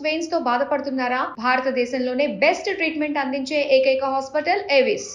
Veins తో బాధపడుతున్నారా? భారతదేశంలోనే బెస్ట్ ట్రీట్మెంట్ అందించే ఏకైక హాస్పిటల్ ఏవిస్.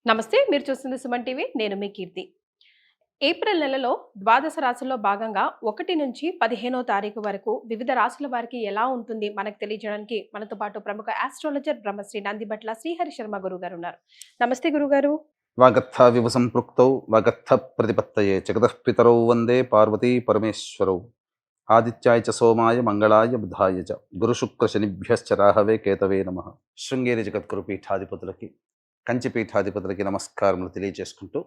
నమస్తే, మీరు చూస్తుంది సుమన్ టీవీ. నేను మీ కీర్తి. ఏప్రిల్ నెలలో ద్వాదశ రాశుల్లో భాగంగా 1 నుంచి 15వ తారీఖు వరకు వివిధ రాశుల వారికి ఎలా ఉంటుంది మనకు తెలియజేయడానికి మనతో పాటు ప్రముఖ ఆస్ట్రాలజర్ బ్రహ్మశ్రీ నందిబట్ల శ్రీహరి శర్మ గురువు గారు ఉన్నారు. నమస్తే గురుగారు. వాగర్థ వివ సంపృక్తౌ వాగర్థ ప్రతిపత్తయే జగతః పితరౌ వందే పార్వతీ పరమేశ్వరౌ ఆదిత్యాయ చ సోమాయ మంగళాయ బుధాయ చ గురు శుక్ర శనిభ్యశ్చ రాహవే కేతవే నమః. శృంగేరి జగద్గురు పీఠాధిపతులకి, కంచి పీఠాధిపతులకి నమస్కారములు తెలియజేసుకుంటూ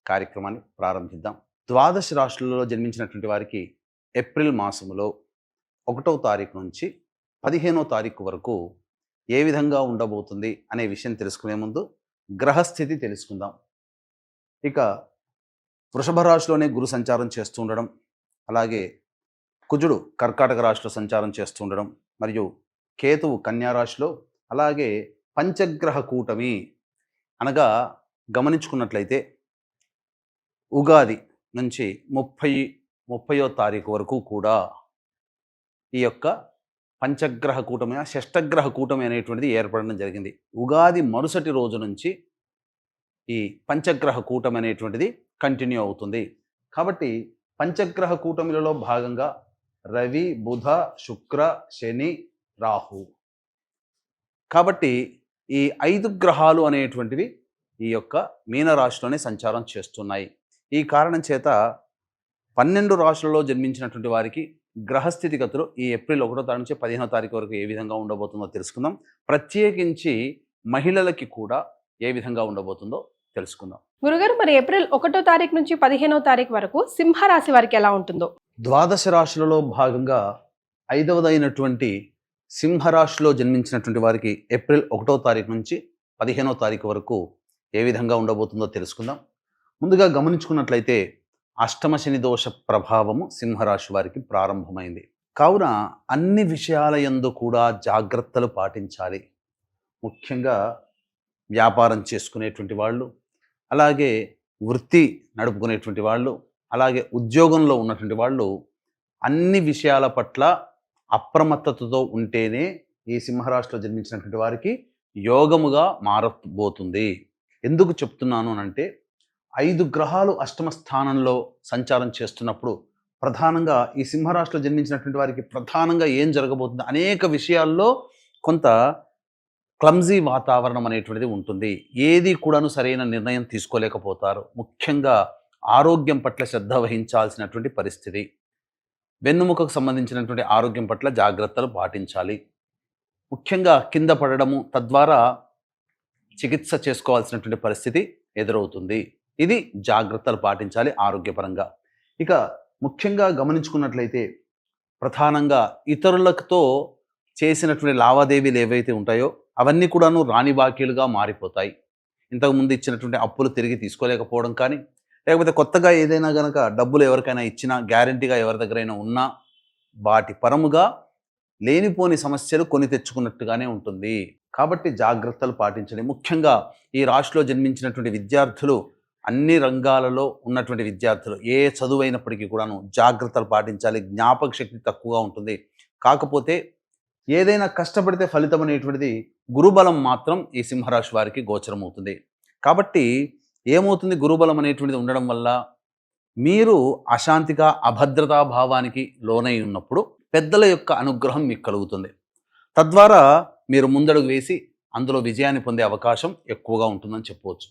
కార్యక్రమాన్ని ప్రారంభిద్దాం. ద్వాదశ రాశులలో జన్మించినటువంటి వారికి ఏప్రిల్ మాసములో 1వ తారీఖు నుంచి 15వ తారీఖు వరకు ఏ విధంగా ఉండబోతుంది అనే విషయం తెలుసుకునే ముందు గ్రహస్థితి తెలుసుకుందాం. ఇక వృషభ రాశిలోనే గురు సంచారం చేస్తూ ఉండడం, అలాగే కుజుడు కర్కాటక రాశిలో సంచారం చేస్తూ ఉండడం, మరియు కేతువు కన్యా రాశిలో, అలాగే పంచగ్రహ కూటమి అనగా గమనించుకున్నట్లయితే ఉగాది నుంచి 30వ తారీఖు వరకు కూడా ఈ యొక్క పంచగ్రహ కూటమి, షష్టగ్రహ కూటమి అనేటువంటిది ఏర్పడడం జరిగింది. ఉగాది మరుసటి రోజు నుంచి ఈ పంచగ్రహ కూటమి అనేటువంటిది కంటిన్యూ అవుతుంది. కాబట్టి పంచగ్రహ కూటమిలలో భాగంగా రవి, బుధ, శుక్ర, శని, రాహు, కాబట్టి ఈ 5 గ్రహాలు అనేటువంటివి ఈ యొక్క మీనరాశిలోనే సంచారం చేస్తున్నాయి. ఈ కారణం చేత 12 రాశులలో జన్మించినటువంటి వారికి గ్రహస్థితిగతులు ఈ ఏప్రిల్ 1వ తారీఖు నుంచి 15వ తారీఖు వరకు ఏ విధంగా ఉండబోతుందో తెలుసుకుందాం. ప్రత్యేకించి మహిళలకి కూడా ఏ విధంగా ఉండబోతుందో తెలుసుకుందాం. గురుగారు, మరి ఏప్రిల్ 1వ తారీఖు నుంచి 15వ తారీఖు వరకు సింహరాశి వారికి ఎలా ఉంటుందో? ద్వాదశ రాశులలో భాగంగా 5వదైనటువంటి సింహరాశిలో జన్మించినటువంటి వారికి ఏప్రిల్ 1వ తారీఖు నుంచి 15వ తారీఖు వరకు ఏ విధంగా ఉండబోతుందో తెలుసుకుందాం. ముందుగా గమనించుకున్నట్లయితే అష్టమ శని దోష ప్రభావము సింహరాశి వారికి ప్రారంభమైంది. కావున అన్ని విషయాల యందు కూడా జాగ్రత్తలు పాటించాలి. ముఖ్యంగా వ్యాపారం చేసుకునేటువంటి వాళ్ళు, అలాగే వృత్తి నడుపుకునేటువంటి వాళ్ళు, అలాగే ఉద్యోగంలో ఉన్నటువంటి వాళ్ళు అన్ని విషయాల పట్ల అప్రమత్తతతో ఉంటేనే ఈ సింహరాశిలో జన్మించినటువంటి వారికి యోగముగా మారబోతుంది. ఎందుకు చెప్తున్నాను అంటే 5 గ్రహాలు అష్టమ స్థానంలో సంచారం చేస్తున్నప్పుడు ప్రధానంగా ఈ సింహరాశిలో జన్మించినటువంటి వారికి ప్రధానంగా ఏం జరగబోతుంది, అనేక విషయాల్లో కొంత క్లమ్జీ వాతావరణం అనేటువంటిది ఉంటుంది. ఏది కూడాను సరైన నిర్ణయం తీసుకోలేకపోతారు. ముఖ్యంగా ఆరోగ్యం పట్ల శ్రద్ధ వహించాల్సినటువంటి పరిస్థితి, వెన్నుముకకు సంబంధించినటువంటి ఆరోగ్యం పట్ల జాగ్రత్తలు పాటించాలి. ముఖ్యంగా కింద పడడము, తద్వారా చికిత్స చేసుకోవాల్సినటువంటి పరిస్థితి ఎదురవుతుంది. ఇది జాగ్రత్తలు పాటించాలి ఆరోగ్యపరంగా. ఇక ముఖ్యంగా గమనించుకున్నట్లయితే ప్రధానంగా ఇతరులతో చేసినటువంటి లావాదేవీలు ఏవైతే ఉంటాయో అవన్నీ కూడాను రాని బాకీలుగా మారిపోతాయి. ఇంతకుముందు ఇచ్చినటువంటి అప్పులు తిరిగి తీసుకోలేకపోవడం కానీ, లేకపోతే కొత్తగా ఏదైనా కనుక డబ్బులు ఎవరికైనా ఇచ్చినా, గ్యారంటీగా ఎవరి దగ్గరైనా ఉన్నా వాటి పరముగా లేనిపోని సమస్యలు కొని తెచ్చుకున్నట్టుగానే ఉంటుంది. కాబట్టి జాగ్రత్తలు పాటించండి. ముఖ్యంగా ఈ రాశిలో జన్మించినటువంటి విద్యార్థులు, అన్ని రంగాలలో ఉన్నటువంటి విద్యార్థులు, ఏ చదువైనప్పటికీ కూడాను జాగ్రత్తలు పాటించాలి. జ్ఞాపక శక్తి తక్కువగా ఉంటుంది. కాకపోతే ఏదైనా కష్టపడితే ఫలితం అనేటువంటిది గురుబలం మాత్రం ఈ సింహరాశి వారికి గోచరమవుతుంది. కాబట్టి ఏమవుతుంది, గురుబలం అనేటువంటిది ఉండడం వల్ల మీరు అశాంతిగా అభద్రతా భావానికి లోనై ఉన్నప్పుడు పెద్దల యొక్క అనుగ్రహం మీకు కలుగుతుంది. తద్వారా మీరు ముందడుగు వేసి అందులో విజయాన్ని పొందే అవకాశం ఎక్కువగా ఉంటుందని చెప్పవచ్చు.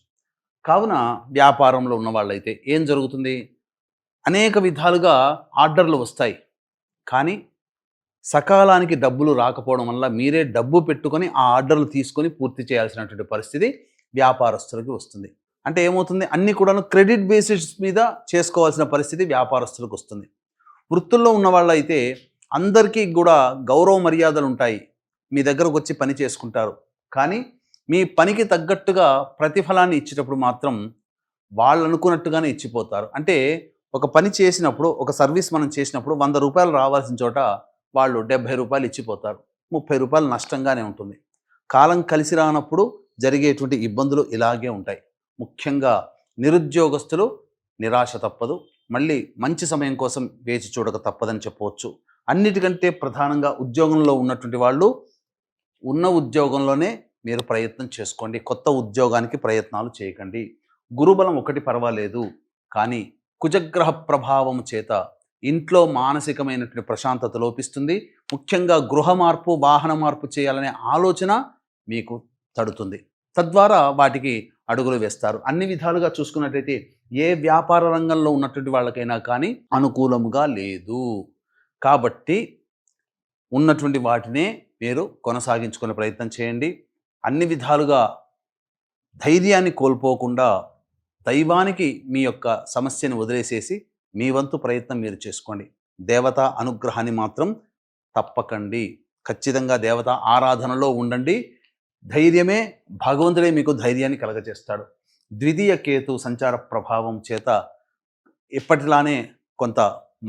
కావున వ్యాపారంలో ఉన్న వాళ్ళైతే ఏం జరుగుతుంది, అనేక విధాలుగా ఆర్డర్లు వస్తాయి, కానీ సకాలానికి డబ్బులు రాకపోవడం వల్ల మీరే డబ్బు పెట్టుకొని ఆ ఆర్డర్లు తీసుకొని పూర్తి చేయాల్సినటువంటి పరిస్థితి వ్యాపారస్తులకు వస్తుంది. అంటే ఏమవుతుంది, అన్నీ కూడాను క్రెడిట్ బేసిస్ మీద చేసుకోవాల్సిన పరిస్థితి వ్యాపారస్తులకు వస్తుంది. వృత్తుల్లో ఉన్న వాళ్ళైతే అందరికీ కూడా గౌరవ మర్యాదలు ఉంటాయి. మీ దగ్గరకు వచ్చి పని చేసుకుంటారు, కానీ మీ పనికి తగ్గట్టుగా ప్రతిఫలాన్ని ఇచ్చేటప్పుడు మాత్రం వాళ్ళు అనుకున్నట్టుగానే ఇచ్చిపోతారు. అంటే ఒక పని చేసినప్పుడు, ఒక సర్వీస్ మనం చేసినప్పుడు 100 రూపాయలు రావాల్సిన చోట వాళ్ళు 70 రూపాయలు ఇచ్చిపోతారు. 30 రూపాయలు నష్టంగానే ఉంటుంది. కాలం కలిసి రానప్పుడు జరిగేటువంటి ఇబ్బందులు ఇలాగే ఉంటాయి. ముఖ్యంగా నిరుద్యోగస్తులు నిరాశ తప్పదు, మళ్ళీ మంచి సమయం కోసం వేచి చూడక తప్పదని చెప్పవచ్చు. అన్నిటికంటే ప్రధానంగా ఉద్యోగంలో ఉన్నటువంటి వాళ్ళు ఉన్న ఉద్యోగంలోనే మీరు ప్రయత్నం చేసుకోండి. కొత్త ఉద్యోగానికి ప్రయత్నాలు చేయకండి. గురుబలం ఒకటి పర్వాలేదు, కానీ కుజగ్రహ ప్రభావం చేత ఇంట్లో మానసికమైనటువంటి ప్రశాంతత లోపిస్తుంది. ముఖ్యంగా గృహ మార్పు, వాహన మార్పు చేయాలనే ఆలోచన మీకు తడుతుంది. తద్వారా వాటికి అడుగులు వేస్తారు. అన్ని విధాలుగా చూసుకున్నట్లయితే ఏ వ్యాపార రంగంలో ఉన్నటువంటి వాళ్ళకైనా కానీ అనుకూలముగా లేదు. కాబట్టి ఉన్నటువంటి వాటినే మీరు కొనసాగించుకునే ప్రయత్నం చేయండి. అన్ని విధాలుగా ధైర్యాన్ని కోల్పోకుండా దైవానికి మీ యొక్క సమస్యను వదిలేసేసి మీ వంతు ప్రయత్నం మీరు చేసుకోండి. దేవతా అనుగ్రహాన్ని మాత్రం తప్పకండి. ఖచ్చితంగా దేవతా ఆరాధనలో ఉండండి. ధైర్యమే, భగవంతుడే మీకు ధైర్యాన్ని కలగజేస్తాడు. ద్వితీయ కేతు సంచార ప్రభావం చేత ఎప్పటిలానే కొంత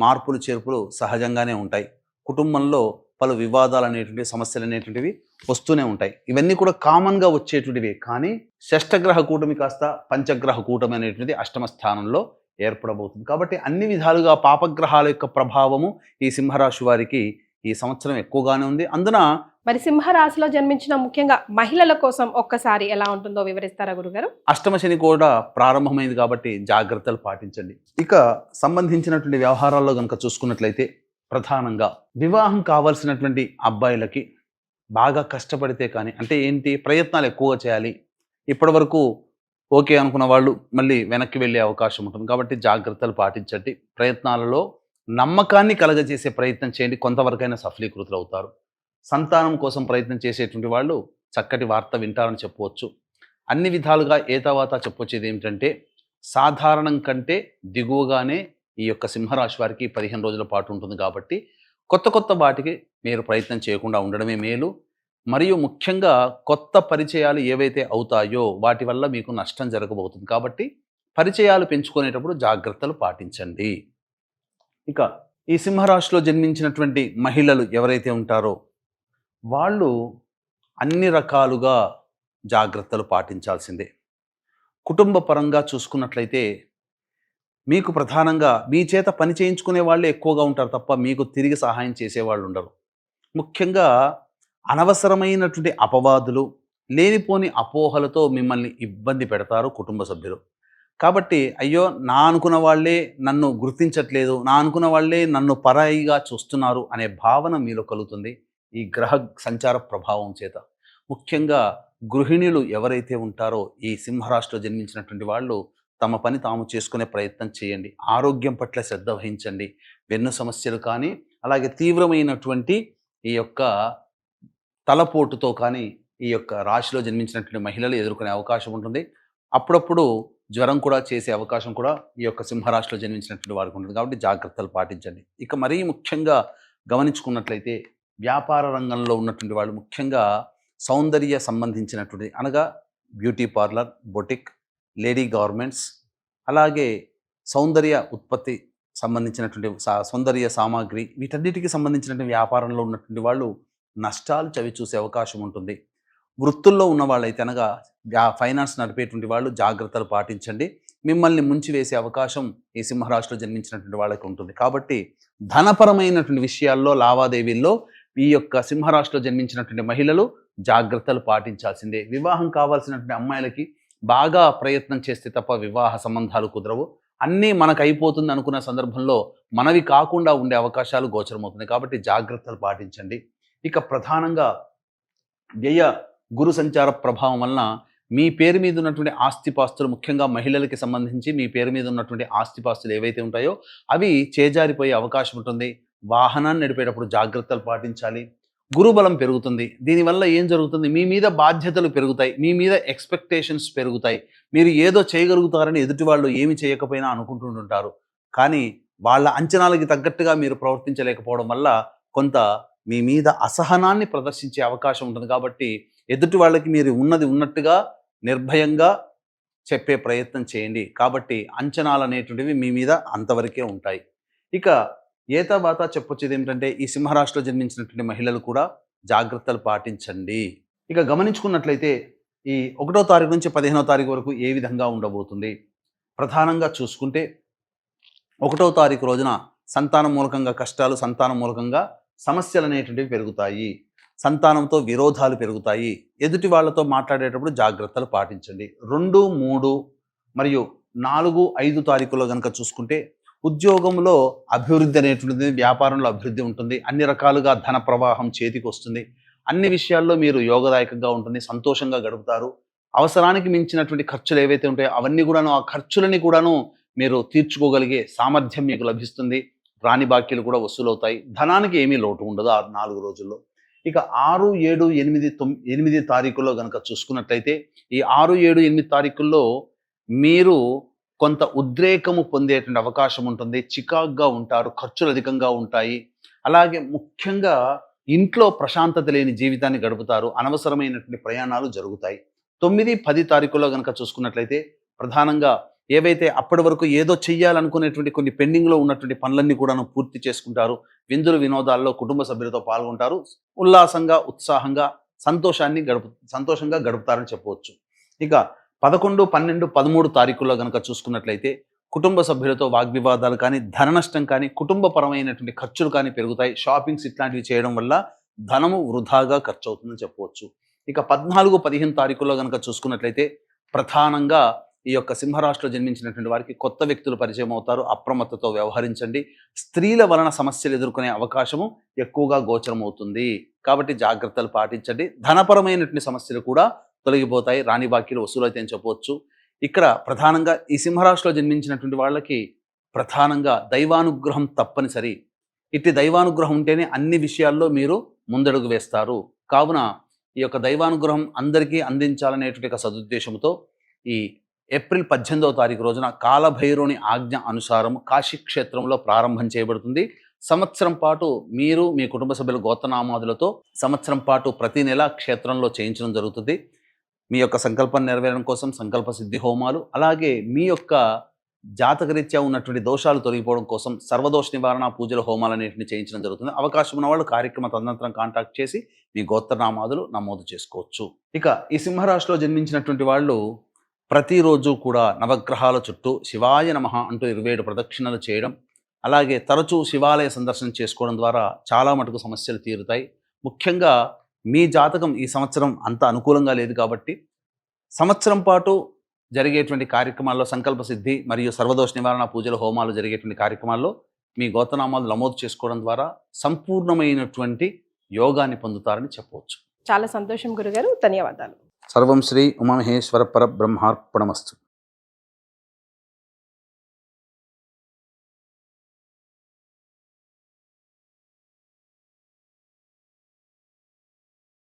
మార్పులు చేర్పులు సహజంగానే ఉంటాయి. కుటుంబంలో పలు వివాదాలు అనేటువంటి, సమస్యలు అనేటువంటివి వస్తూనే ఉంటాయి. ఇవన్నీ కూడా కామన్గా వచ్చేటువంటివి. కానీ షష్టగ్రహ కూటమి కాస్త పంచగ్రహ కూటమి అనేటువంటిది అష్టమ స్థానంలో ఏర్పడబోతుంది. కాబట్టి అన్ని విధాలుగా పాపగ్రహాల యొక్క ప్రభావము ఈ సింహరాశి వారికి ఈ సంవత్సరం ఎక్కువగానే ఉంది. అందున మరి సింహరాశిలో జన్మించిన ముఖ్యంగా మహిళల కోసం ఒక్కసారి ఎలా ఉంటుందో వివరిస్తారా గురుగారు? అష్టమ శని కూడా ప్రారంభమైంది కాబట్టి జాగ్రత్తలు పాటించండి. ఇక సంబంధించినటువంటి వ్యవహారాల్లో కనుక చూసుకున్నట్లయితే ప్రధానంగా వివాహం కావాల్సినటువంటి అబ్బాయిలకి బాగా కష్టపడితే కానీ, అంటే ఏంటి, ప్రయత్నాలు ఎక్కువగా చేయాలి. ఇప్పటి వరకు ఓకే అనుకున్న వాళ్ళు మళ్ళీ వెనక్కి వెళ్ళే అవకాశం ఉంటుంది. కాబట్టి జాగ్రత్తలు పాటించండి. ప్రయత్నాలలో నమ్మకాన్ని కలగజేసే ప్రయత్నం చేయండి. కొంతవరకైనా సఫలీకృతులు అవుతారు. సంతానం కోసం ప్రయత్నం చేసేటువంటి వాళ్ళు చక్కటి వార్త వింటారని చెప్పవచ్చు. అన్ని విధాలుగా ఏతావాత చెప్పొచ్చేది ఏమిటంటే, సాధారణం కంటే దిగువగానే ఈ యొక్క సింహరాశి వారికి 15 రోజుల పాటు ఉంటుంది. కాబట్టి కొత్త కొత్త వాటికి మీరు ప్రయత్నం చేయకుండా ఉండడమే మేలు. మరియు ముఖ్యంగా కొత్త పరిచయాలు ఏవైతే అవుతాయో వాటి వల్ల మీకు నష్టం జరగబోతుంది. కాబట్టి పరిచయాలు పెంచుకునేటప్పుడు జాగ్రత్తలు పాటించండి. ఇక ఈ సింహరాశిలో జన్మించినటువంటి మహిళలు ఎవరైతే ఉంటారో వాళ్ళు అన్ని రకాలుగా జాగ్రత్తలు పాటించాల్సిందే. కుటుంబ పరంగా చూసుకున్నట్లయితే మీకు ప్రధానంగా మీ చేత పని చేయించుకునే వాళ్ళే ఎక్కువగా ఉంటారు తప్ప మీకు తిరిగి సహాయం చేసేవాళ్ళు ఉండరు. ముఖ్యంగా అనవసరమైనటువంటి అపవాదులు, లేనిపోని అపోహలతో మిమ్మల్ని ఇబ్బంది పెడతారు కుటుంబ సభ్యులు. కాబట్టి అయ్యో నా అనుకున్న వాళ్ళే నన్ను గుర్తించట్లేదు, నా అనుకున్న వాళ్ళే నన్ను పరాయిగా చూస్తున్నారు అనే భావన మీలో కలుగుతుంది ఈ గ్రహ సంచార ప్రభావం చేత. ముఖ్యంగా గృహిణులు ఎవరైతే ఉంటారో ఈ సింహరాశిలో జన్మించినటువంటి వాళ్ళు తమ పని తాము చేసుకునే ప్రయత్నం చేయండి. ఆరోగ్యం పట్ల శ్రద్ధ వహించండి. వెన్ను సమస్యలు కానీ, అలాగే తీవ్రమైనటువంటి ఈ యొక్క తలపోటుతో కానీ ఈ యొక్క రాశిలో జన్మించినటువంటి మహిళలు ఎదుర్కొనే అవకాశం ఉంటుంది. అప్పుడప్పుడు జ్వరం కూడా చేసే అవకాశం కూడా ఈ యొక్క సింహరాశిలో జన్మించినటువంటి వారికి ఉంటుంది. కాబట్టి జాగ్రత్తలు పాటించండి. ఇక మరీ ముఖ్యంగా గమనించుకున్నట్లయితే వ్యాపార రంగంలో ఉన్నటువంటి వాళ్ళు, ముఖ్యంగా సౌందర్య సంబంధించినటువంటి, అనగా beauty parlour, boutique, lady garments, అలాగే సౌందర్య ఉత్పత్తి సంబంధించినటువంటి సౌందర్య సామాగ్రి, వీటన్నిటికీ సంబంధించినటువంటి వ్యాపారంలో ఉన్నటువంటి వాళ్ళు నష్టాలు చవి చూసే అవకాశం ఉంటుంది. వృత్తుల్లో ఉన్న వాళ్ళైతే, అనగా ఫైనాన్స్ నడిపేటువంటి వాళ్ళు జాగ్రత్తలు పాటించండి. మిమ్మల్ని ముంచి వేసే అవకాశం ఈ సింహరాశిలో జన్మించినటువంటి వాళ్ళకి ఉంటుంది. కాబట్టి ధనపరమైనటువంటి విషయాల్లో, లావాదేవీల్లో ఈ యొక్క సింహరాశిలో జన్మించినటువంటి మహిళలు జాగ్రత్తలు పాటించాల్సిందే. వివాహం కావాల్సినటువంటి అమ్మాయిలకి బాగా ప్రయత్నం చేస్తే తప్ప వివాహ సంబంధాలు కుదరవు. అన్నీ మనకు అయిపోతుంది అనుకున్న సందర్భంలో మనవి కాకుండా ఉండే అవకాశాలు గోచరమవుతుంది. కాబట్టి జాగ్రత్తలు పాటించండి. ఇక ప్రధానంగా వ్యయ గురు సంచార ప్రభావం వలన మీ పేరు మీద ఉన్నటువంటి ఆస్తిపాస్తులు, ముఖ్యంగా మహిళలకి సంబంధించి మీ పేరు మీద ఉన్నటువంటి ఆస్తిపాస్తులు ఏవైతే ఉంటాయో అవి చేజారిపోయే అవకాశం ఉంటుంది. వాహనాన్ని నడిపేటప్పుడు జాగ్రత్తలు పాటించాలి. గురుబలం పెరుగుతుంది. దీనివల్ల ఏం జరుగుతుంది, మీ మీద బాధ్యతలు పెరుగుతాయి, మీ మీద ఎక్స్పెక్టేషన్స్ పెరుగుతాయి. మీరు ఏదో చేయగలుగుతారని ఎదుటి వాళ్ళు ఏమి చేయకపోయినా అనుకుంటుంటారు. కానీ వాళ్ళ అంచనాలకి తగ్గట్టుగా మీరు ప్రవర్తించలేకపోవడం వల్ల కొంత మీ మీద అసహనాన్ని ప్రదర్శించే అవకాశం ఉంటుంది. కాబట్టి ఎదుటి వాళ్ళకి మీరు ఉన్నది ఉన్నట్టుగా నిర్భయంగా చెప్పే ప్రయత్నం చేయండి. కాబట్టి అంచనాలు అనేటువంటివి మీ మీద అంతవరకే ఉంటాయి. ఇక ఏతావాత చెప్పొచ్చేది ఏమిటంటే, ఈ సింహరాశిలో జన్మించినటువంటి మహిళలు కూడా జాగ్రత్తలు పాటించండి. ఇక గమనించుకున్నట్లయితే ఈ 1వ తారీఖు నుంచి 15వ తారీఖు వరకు ఏ విధంగా ఉండబోతుంది. ప్రధానంగా చూసుకుంటే 1వ తారీఖు రోజున సంతానం మూలకంగా కష్టాలు, సంతానం మూలకంగా సమస్యలు అనేటువంటివి పెరుగుతాయి. సంతానంతో విరోధాలు పెరుగుతాయి. ఎదుటి వాళ్ళతో మాట్లాడేటప్పుడు జాగ్రత్తలు పాటించండి. 2, 3 మరియు 4, 5 తారీఖుల్లో కనుక చూసుకుంటే ఉద్యోగంలో అభివృద్ధి అనేటువంటిది, వ్యాపారంలో అభివృద్ధి ఉంటుంది. అన్ని రకాలుగా ధన ప్రవాహం చేతికి వస్తుంది. అన్ని విషయాల్లో మీరు యోగదాయకంగా ఉంటుంది. సంతోషంగా గడుపుతారు. అవసరానికి మించినటువంటి ఖర్చులు ఏవైతే ఉంటాయో అవన్నీ కూడాను, ఆ ఖర్చులని కూడాను మీరు తీర్చుకోగలిగే సామర్థ్యం మీకు లభిస్తుంది. రాని బాకీలు కూడా వసూలవుతాయి. ధనానికి ఏమీ లోటు ఉండదు ఆ 4 రోజుల్లో. ఇక 6, 7, 8 తారీఖుల్లో కనుక చూసుకున్నట్లయితే ఈ 6, 7, 8 తారీఖుల్లో మీరు కొంత ఉద్రేకము పొందేటువంటి అవకాశం ఉంటుంది. చికాగ్గా ఉంటారు. ఖర్చులు అధికంగా ఉంటాయి. అలాగే ముఖ్యంగా ఇంట్లో ప్రశాంతత లేని జీవితాన్ని గడుపుతారు. అనవసరమైనటువంటి ప్రయాణాలు జరుగుతాయి. 9, 10 తారీఖుల్లో కనుక చూసుకున్నట్లయితే ప్రధానంగా ఏవైతే అప్పటి వరకు ఏదో చెయ్యాలనుకునేటువంటి కొన్ని పెండింగ్లో ఉన్నటువంటి పనులన్నీ కూడాను పూర్తి చేసుకుంటారు. విందులు వినోదాల్లో కుటుంబ సభ్యులతో పాల్గొంటారు. ఉల్లాసంగా, ఉత్సాహంగా, సంతోషంగా గడుపుతారని చెప్పవచ్చు. ఇక 11, 12, 13 తారీఖుల్లో కనుక చూసుకున్నట్లయితే కుటుంబ సభ్యులతో వాగ్వివాదాలు కానీ, ధన నష్టం కానీ, కుటుంబపరమైనటువంటి ఖర్చులు కానీ పెరుగుతాయి. షాపింగ్స్ ఇట్లాంటివి చేయడం వల్ల ధనము వృధాగా ఖర్చు అవుతుందని చెప్పవచ్చు. ఇక 14, 15 తారీఖుల్లో కనుక చూసుకున్నట్లయితే ప్రధానంగా ఈ యొక్క సింహరాశిలో జన్మించినటువంటి వారికి కొత్త వ్యక్తులు పరిచయం అవుతారు. అప్రమత్తతో వ్యవహరించండి. స్త్రీల వలన సమస్యలు ఎదుర్కొనే అవకాశము ఎక్కువగా గోచరమవుతుంది. కాబట్టి జాగ్రత్తలు పాటించండి. ధనపరమైనటువంటి సమస్యలు కూడా తొలగిపోతాయి. రాని బాకీలు వసూలైతే అని చెప్పవచ్చు. ఇక్కడ ప్రధానంగా ఈ సింహరాశిలో జన్మించినటువంటి వాళ్ళకి ప్రధానంగా దైవానుగ్రహం తప్పనిసరి. ఇట్టి దైవానుగ్రహం ఉంటేనే అన్ని విషయాల్లో మీరు ముందడుగు వేస్తారు. కావున ఈ యొక్క దైవానుగ్రహం అందరికీ అందించాలనేటువంటి ఒక సదుద్దేశంతో ఈ ఏప్రిల్ 18వ తారీఖు రోజున కాలభైరవుని ఆజ్ఞ అనుసారం కాశీ క్షేత్రంలో ప్రారంభం చేయబడుతుంది. సంవత్సరం పాటు మీరు మీ కుటుంబ సభ్యుల గోత్రనామాదులతో సంవత్సరం పాటు ప్రతి నెల క్షేత్రంలో చేయించడం జరుగుతుంది. మీ యొక్క సంకల్పం నెరవేరడం కోసం సంకల్ప సిద్ధి హోమాలు, అలాగే మీ యొక్క జాతకరీత్యా ఉన్నటువంటి దోషాలు తొలగిపోవడం కోసం సర్వదోష నివారణ పూజల హోమాలు అనేటిని చేయించడం జరుగుతుంది. అవకాశం ఉన్న వాళ్ళు కార్యక్రమ తదనంతరం కాంటాక్ట్ చేసి మీ గోత్రనామాదులు నమోదు చేసుకోవచ్చు. ఇక ఈ సింహరాశిలో జన్మించినటువంటి వాళ్ళు ప్రతిరోజు కూడా నవగ్రహాల చుట్టూ శివాయ నమః అంటూ 27 ప్రదక్షిణలు చేయడం, అలాగే తరచూ శివాలయ సందర్శనం చేసుకోవడం ద్వారా చాలా మటుకు సమస్యలు తీరుతాయి. ముఖ్యంగా మీ జాతకం ఈ సంవత్సరం అంత అనుకూలంగా లేదు కాబట్టి సంవత్సరం పాటు జరిగేటువంటి కార్యక్రమాల్లో సంకల్ప సిద్ధి మరియు సర్వదోష నివారణ పూజల హోమాలు జరిగేటువంటి కార్యక్రమాల్లో మీ గోత్రనామాలు నమోదు చేసుకోవడం ద్వారా సంపూర్ణమైనటువంటి యోగాన్ని పొందుతారని చెప్పవచ్చు. చాలా సంతోషం గురుగారు, ధన్యవాదాలు. సర్వం శ్రీ ఉమామహేశ్వర పరబ్రహ్మార్పణమస్తు.